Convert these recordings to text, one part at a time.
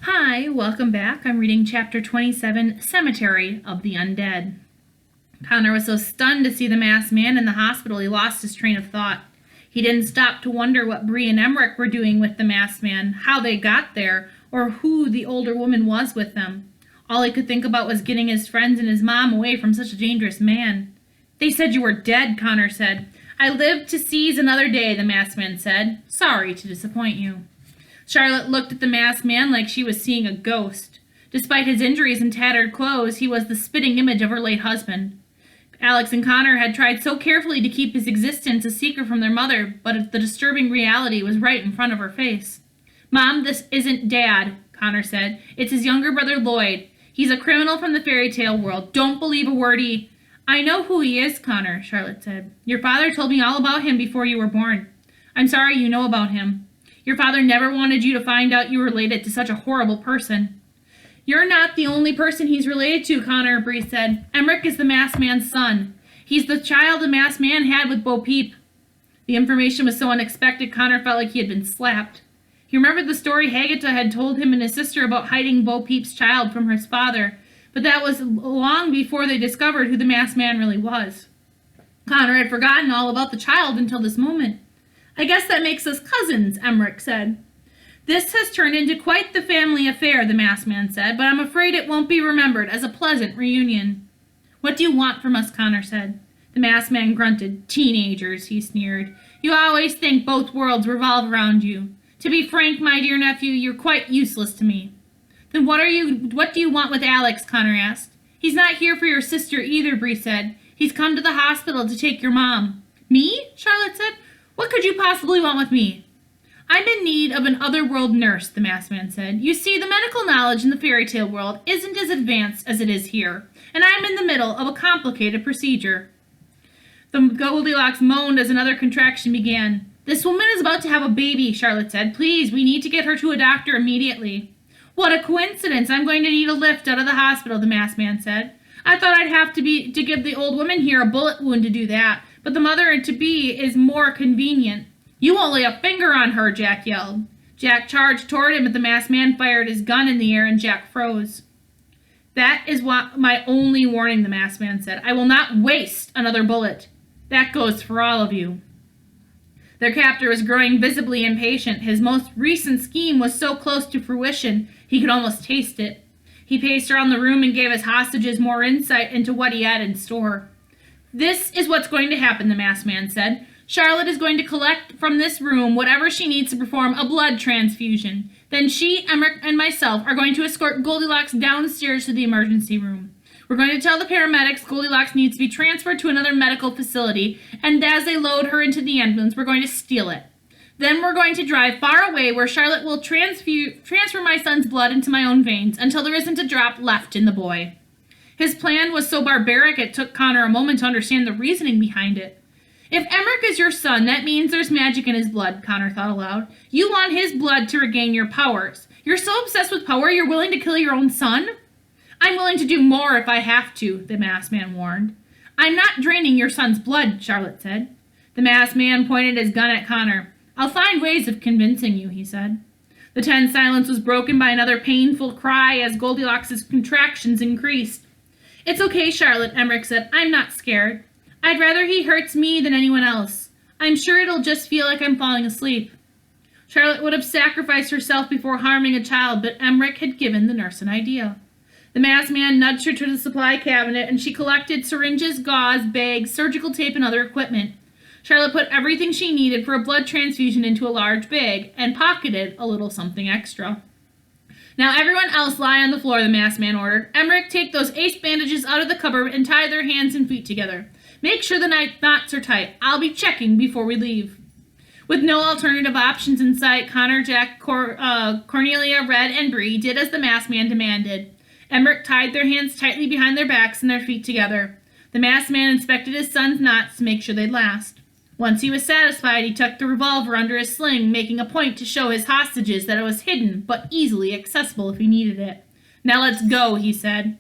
Hi, welcome back. I'm reading Chapter 27, Cemetery of the Undead. Connor was so stunned to see the masked man in the hospital he lost his train of thought. He didn't stop to wonder what Bree and Emmerich were doing with the masked man, how they got there, or who the older woman was with them. All he could think about was getting his friends and his mom away from such a dangerous man. "They said you were dead," Connor said. "I lived to seize another day," the masked man said. "Sorry to disappoint you." Charlotte looked at the masked man like she was seeing a ghost. Despite his injuries and tattered clothes, he was the spitting image of her late husband. Alex and Connor had tried so carefully to keep his existence a secret from their mother, but the disturbing reality was right in front of her face. "Mom, this isn't Dad," Connor said. "It's his younger brother Lloyd. He's a criminal from the fairy tale world. Don't believe a word he—" "I know who he is, Connor," Charlotte said. "Your father told me all about him before you were born. I'm sorry you know about him. Your father never wanted you to find out you were related to such a horrible person." "You're not the only person he's related to, Connor," Bree said. "Emmerich is the masked man's son. He's the child the masked man had with Bo Peep." The information was so unexpected, Connor felt like he had been slapped. He remembered the story Hagatha had told him and his sister about hiding Bo Peep's child from his father, but that was long before they discovered who the masked man really was. Connor had forgotten all about the child until this moment. "I guess that makes us cousins," Emmerich said. "This has turned into quite the family affair," the masked man said, "but I'm afraid it won't be remembered as a pleasant reunion." "What do you want from us?" Connor said. The masked man grunted. "Teenagers," he sneered. "You always think both worlds revolve around you. To be frank, my dear nephew, you're quite useless to me." "Then what do you want with Alex?" Connor asked. "He's not here for your sister either," Bree said. "He's come to the hospital to take your mom." "Me?" Charlotte said. "What could you possibly want with me?" "I'm in need of an otherworld nurse," the masked man said. "You see, the medical knowledge in the fairy tale world isn't as advanced as it is here, and I'm in the middle of a complicated procedure." The Goldilocks moaned as another contraction began. "This woman is about to have a baby," Charlotte said. "Please, we need to get her to a doctor immediately." "What a coincidence! I'm going to need a lift out of the hospital," the masked man said. "I thought I'd have to give the old woman here a bullet wound to do that, but the mother-to-be is more convenient." "You won't lay a finger on her," Jack yelled. Jack charged toward him, but the masked man fired his gun in the air and Jack froze. "That is my only warning," the masked man said. "I will not waste another bullet. That goes for all of you." Their captor was growing visibly impatient. His most recent scheme was so close to fruition, he could almost taste it. He paced around the room and gave his hostages more insight into what he had in store. "This is what's going to happen," the masked man said. "Charlotte is going to collect from this room whatever she needs to perform a blood transfusion. Then she, Emmerich, and myself are going to escort Goldilocks downstairs to the emergency room. We're going to tell the paramedics Goldilocks needs to be transferred to another medical facility, and as they load her into the ambulance, we're going to steal it. Then we're going to drive far away where Charlotte will transfer my son's blood into my own veins until there isn't a drop left in the boy." His plan was so barbaric it took Connor a moment to understand the reasoning behind it. "If Emmerich is your son, that means there's magic in his blood," Connor thought aloud. "You want his blood to regain your powers. You're so obsessed with power you're willing to kill your own son?" "I'm willing to do more if I have to," the masked man warned. "I'm not draining your son's blood," Charlotte said. The masked man pointed his gun at Connor. "I'll find ways of convincing you," he said. The tense silence was broken by another painful cry as Goldilocks' contractions increased. "It's okay, Charlotte," Emmerich said. "I'm not scared. I'd rather he hurts me than anyone else. I'm sure it'll just feel like I'm falling asleep." Charlotte would have sacrificed herself before harming a child, but Emmerich had given the nurse an idea. The masked man nudged her to the supply cabinet, and she collected syringes, gauze, bags, surgical tape, and other equipment. Charlotte put everything she needed for a blood transfusion into a large bag and pocketed a little something extra. "Now everyone else lie on the floor," the masked man ordered. "Emmerich, take those ace bandages out of the cupboard and tie their hands and feet together. Make sure the knots are tight. I'll be checking before we leave." With no alternative options in sight, Connor, Jack, Cornelia, Red, and Bree did as the masked man demanded. Emmerich tied their hands tightly behind their backs and their feet together. The masked man inspected his son's knots to make sure they'd last. Once he was satisfied, he tucked the revolver under his sling, making a point to show his hostages that it was hidden but easily accessible if he needed it. "Now let's go," he said.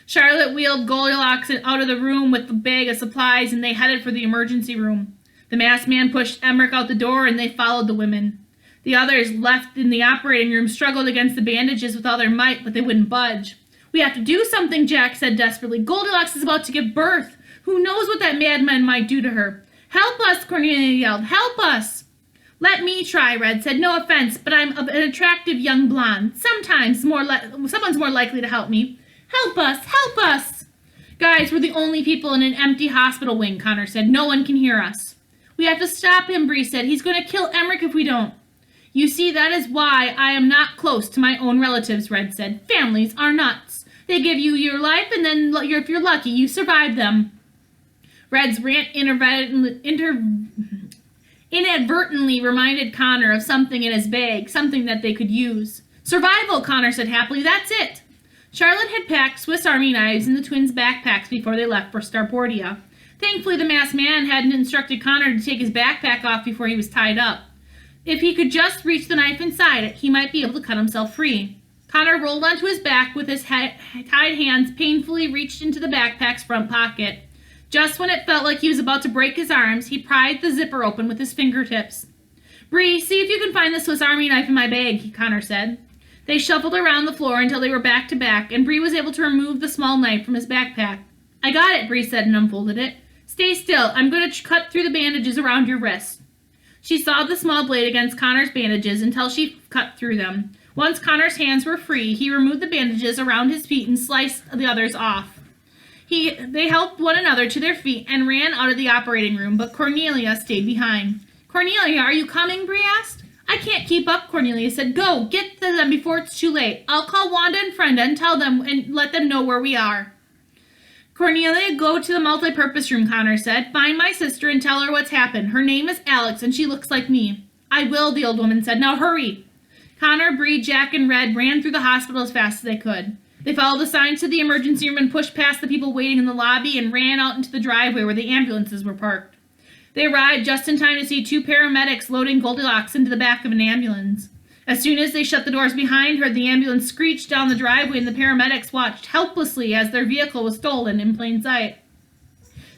Charlotte wheeled Goldilocks out of the room with the bag of supplies, and they headed for the emergency room. The masked man pushed Emmerich out the door, and they followed the women. The others left in the operating room struggled against the bandages with all their might, but they wouldn't budge. "We have to do something," Jack said desperately. "Goldilocks is about to give birth. Who knows what that madman might do to her?" "Help us," Cornelia yelled. "Help us." "Let me try," Red said. "No offense, but I'm an attractive young blonde. Sometimes someone's more likely to help me. Help us! Help us!" "Guys, we're the only people in an empty hospital wing," Connor said. "No one can hear us." "We have to stop him," Bree said. "He's going to kill Emmerich if we don't." "You see, that is why I am not close to my own relatives," Red said. "Families are nuts. They give you your life, and then if you're lucky, you survive them." Red's rant inadvertently reminded Connor of something in his bag, something that they could use. "Survival," Connor said happily. "That's it." Charlotte had packed Swiss Army knives in the twins' backpacks before they left for Starportia. Thankfully, the masked man hadn't instructed Connor to take his backpack off before he was tied up. If he could just reach the knife inside it, he might be able to cut himself free. Connor rolled onto his back with his tied hands painfully reached into the backpack's front pocket. Just when it felt like he was about to break his arms, he pried the zipper open with his fingertips. "Bree, see if you can find the Swiss Army knife in my bag," Connor said. They shuffled around the floor until they were back to back, and Bree was able to remove the small knife from his backpack. "I got it," Bree said and unfolded it. "Stay still. I'm going to cut through the bandages around your wrist." She sawed the small blade against Connor's bandages until she cut through them. Once Connor's hands were free, he removed the bandages around his feet and sliced the others off. They helped one another to their feet and ran out of the operating room, but Cornelia stayed behind. "Cornelia, are you coming?" Bree asked. "I can't keep up," Cornelia said. "Go, get to them before it's too late. I'll call Wanda and Frenda and tell them and let them know where we are." "Cornelia, go to the multi-purpose room," Connor said. "Find my sister and tell her what's happened. Her name is Alex and she looks like me." "I will," the old woman said. "Now hurry." Connor, Bree, Jack, and Red ran through the hospital as fast as they could. They followed the signs to the emergency room and pushed past the people waiting in the lobby and ran out into the driveway where the ambulances were parked. They arrived just in time to see two paramedics loading Goldilocks into the back of an ambulance. As soon as they shut the doors behind her, the ambulance screeched down the driveway and the paramedics watched helplessly as their vehicle was stolen in plain sight.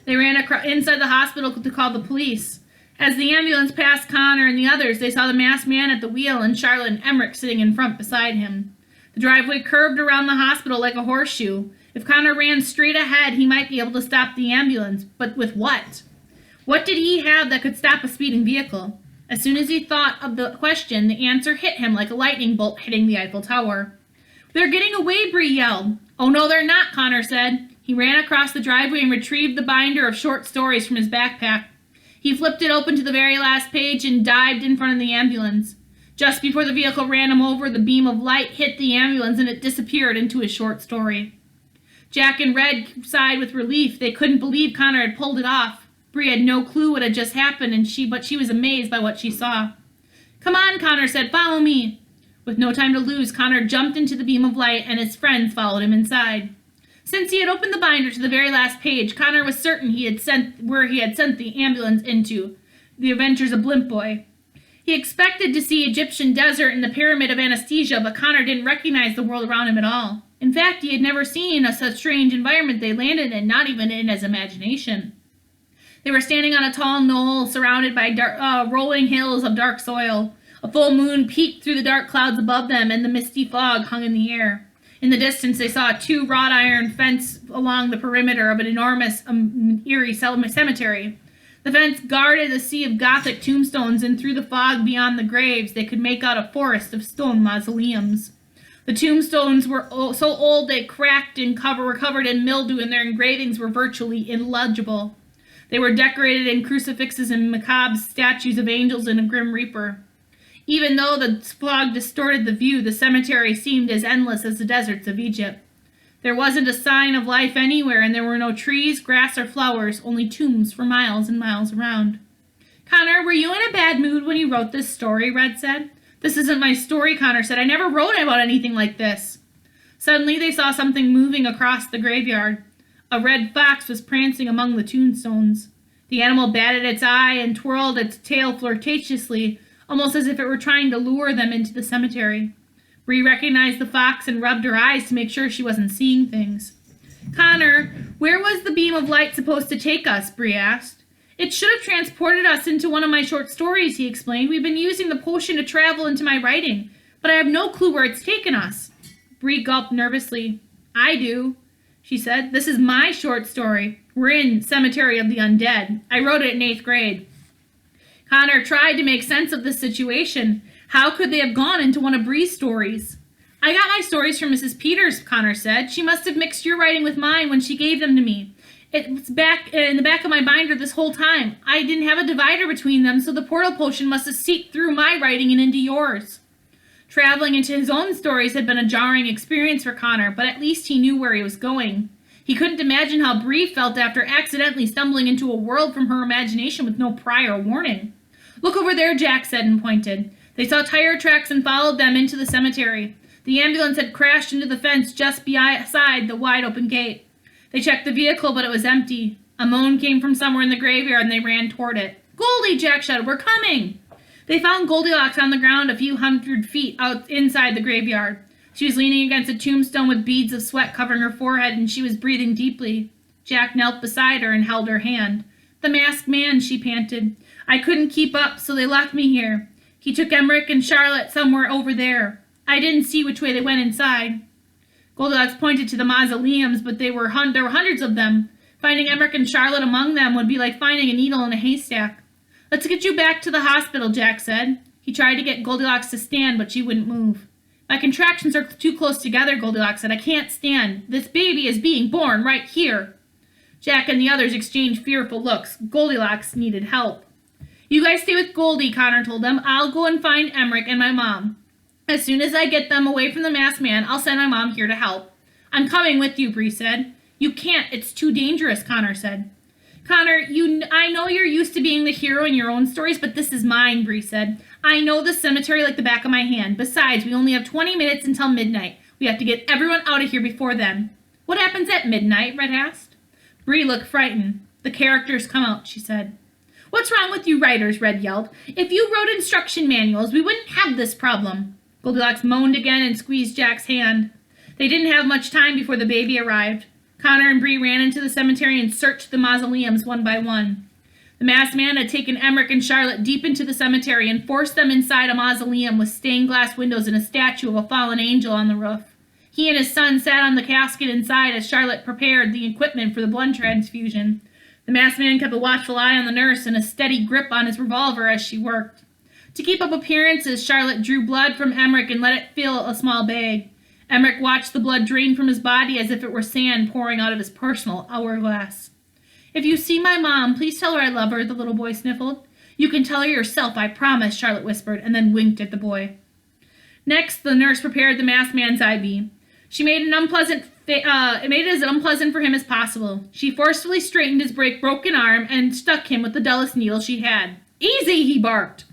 They ran inside the hospital to call the police. As the ambulance passed Connor and the others, they saw the masked man at the wheel and Charlotte and Emmerich sitting in front beside him. The driveway curved around the hospital like a horseshoe. If Connor ran straight ahead, he might be able to stop the ambulance, but with what? What did he have that could stop a speeding vehicle? As soon as he thought of the question, the answer hit him like a lightning bolt hitting the Eiffel Tower. "They're getting away," Bree yelled. "Oh, no, they're not," Connor said. He ran across the driveway and retrieved the binder of short stories from his backpack. He flipped it open to the very last page and dived in front of the ambulance. Just before the vehicle ran him over, the beam of light hit the ambulance and it disappeared into his short story. Jack and Red sighed with relief. They couldn't believe Connor had pulled it off. Bree had no clue what had just happened, but she was amazed by what she saw. "Come on," Connor said. "Follow me." With no time to lose, Connor jumped into the beam of light and his friends followed him inside. Since he had opened the binder to the very last page, Connor was certain he had sent the ambulance into, the adventures of Blimp Boy. He expected to see Egyptian desert and the pyramid of anesthesia, but Connor didn't recognize the world around him at all. In fact, he had never seen such strange environment they landed in, not even in his imagination. They were standing on a tall knoll surrounded by rolling hills of dark soil. A full moon peeked through the dark clouds above them, and the misty fog hung in the air. In the distance, they saw two wrought iron fence along the perimeter of an enormous, eerie cemetery. The fence guarded a sea of Gothic tombstones, and through the fog beyond the graves, they could make out a forest of stone mausoleums. The tombstones were so old they cracked and were covered in mildew, and their engravings were virtually illegible. They were decorated in crucifixes and macabre statues of angels and a grim reaper. Even though the fog distorted the view, the cemetery seemed as endless as the deserts of Egypt. There wasn't a sign of life anywhere, and there were no trees, grass, or flowers, only tombs for miles and miles around. "Connor, were you in a bad mood when you wrote this story?" Red said. "This isn't my story," Connor said. "I never wrote about anything like this." Suddenly they saw something moving across the graveyard. A red fox was prancing among the tombstones. The animal batted its eye and twirled its tail flirtatiously, almost as if it were trying to lure them into the cemetery. Bree recognized the fox and rubbed her eyes to make sure she wasn't seeing things. "Connor, where was the beam of light supposed to take us?" Bree asked. It should have transported us into one of my short stories, he explained. We've been using the potion to travel into my writing, but I have no clue where it's taken us. Bree gulped nervously. I do, she said. This is my short story. We're in Cemetery of the Undead. I wrote it in 8th grade. Connor tried to make sense of the situation. How could they have gone into one of Bree's stories? I got my stories from Mrs. Peters, Connor said. She must have mixed your writing with mine when she gave them to me. It's back in the back of my binder this whole time. I didn't have a divider between them, so the portal potion must have seeped through my writing and into yours. Traveling into his own stories had been a jarring experience for Connor, but at least he knew where he was going. He couldn't imagine how Bree felt after accidentally stumbling into a world from her imagination with no prior warning. Look over there, Jack said and pointed. They saw tire tracks and followed them into the cemetery. The ambulance had crashed into the fence just beside the wide-open gate. They checked the vehicle, but it was empty. A moan came from somewhere in the graveyard, and they ran toward it. Goldie, Jack shouted, we're coming! They found Goldilocks on the ground a few hundred feet out inside the graveyard. She was leaning against a tombstone with beads of sweat covering her forehead, and she was breathing deeply. Jack knelt beside her and held her hand. The masked man, she panted. I couldn't keep up, so they left me here. He took Emmerich and Charlotte somewhere over there. I didn't see which way they went inside. Goldilocks pointed to the mausoleums, but there were hundreds of them. Finding Emmerich and Charlotte among them would be like finding a needle in a haystack. Let's get you back to the hospital, Jack said. He tried to get Goldilocks to stand, but she wouldn't move. My contractions are too close together, Goldilocks said. I can't stand. This baby is being born right here. Jack and the others exchanged fearful looks. Goldilocks needed help. You guys stay with Goldie, Connor told them. I'll go and find Emmerich and my mom. As soon as I get them away from the masked man, I'll send my mom here to help. I'm coming with you, Bree said. You can't. It's too dangerous, Connor said. Connor, I know you're used to being the hero in your own stories, but this is mine, Bree said. I know the cemetery like the back of my hand. Besides, we only have 20 minutes until midnight. We have to get everyone out of here before then. What happens at midnight? Red asked. Bree looked frightened. The characters come out, she said. What's wrong with you writers? Red yelled. If you wrote instruction manuals, we wouldn't have this problem. Goldilocks moaned again and squeezed Jack's hand. They didn't have much time before the baby arrived. Connor and Bree ran into the cemetery and searched the mausoleums one by one. The masked man had taken Emmerich and Charlotte deep into the cemetery and forced them inside a mausoleum with stained glass windows and a statue of a fallen angel on the roof. He and his son sat on the casket inside as Charlotte prepared the equipment for the blood transfusion. The masked man kept a watchful eye on the nurse and a steady grip on his revolver as she worked. To keep up appearances, Charlotte drew blood from Emmerich and let it fill a small bag. Emmerich watched the blood drain from his body as if it were sand pouring out of his personal hourglass. If you see my mom, please tell her I love her, the little boy sniffled. You can tell her yourself, I promise, Charlotte whispered, and then winked at the boy. Next, the nurse prepared the masked man's IV. She made it as unpleasant for him as possible. She forcefully straightened his broken arm and stuck him with the dullest needle she had. Easy, he barked.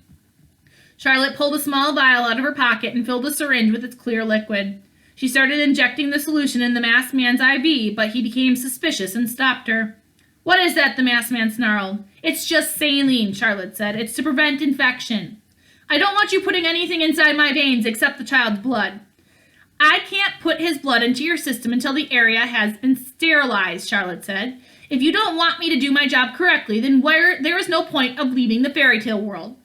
Charlotte pulled a small vial out of her pocket and filled the syringe with its clear liquid. She started injecting the solution in the masked man's IV, but he became suspicious and stopped her. What is that? The masked man snarled. It's just saline, Charlotte said. It's to prevent infection. I don't want you putting anything inside my veins except the child's blood. I can't put his blood into your system until the area has been sterilized, Charlotte said. If you don't want me to do my job correctly, then there is no point of leaving the fairy tale world.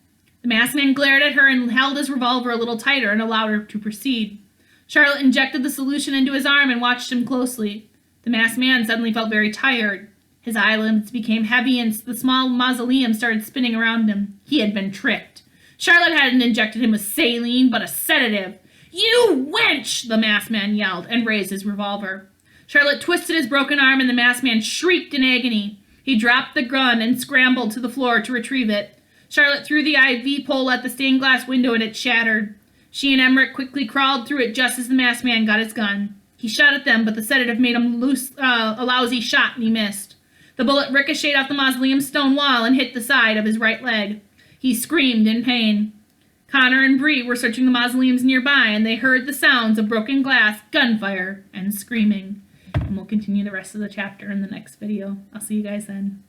The masked man glared at her and held his revolver a little tighter and allowed her to proceed. Charlotte injected the solution into his arm and watched him closely. The masked man suddenly felt very tired. His eyelids became heavy and the small mausoleum started spinning around him. He had been tricked. Charlotte hadn't injected him with saline, but a sedative. You wench! The masked man yelled and raised his revolver. Charlotte twisted his broken arm and the masked man shrieked in agony. He dropped the gun and scrambled to the floor to retrieve it. Charlotte threw the IV pole at the stained glass window and it shattered. She and Emmerich quickly crawled through it just as the masked man got his gun. He shot at them, but the sedative made him a lousy shot and he missed. The bullet ricocheted off the mausoleum's stone wall and hit the side of his right leg. He screamed in pain. Connor and Bree were searching the mausoleums nearby, and they heard the sounds of broken glass, gunfire, and screaming. And we'll continue the rest of the chapter in the next video. I'll see you guys then.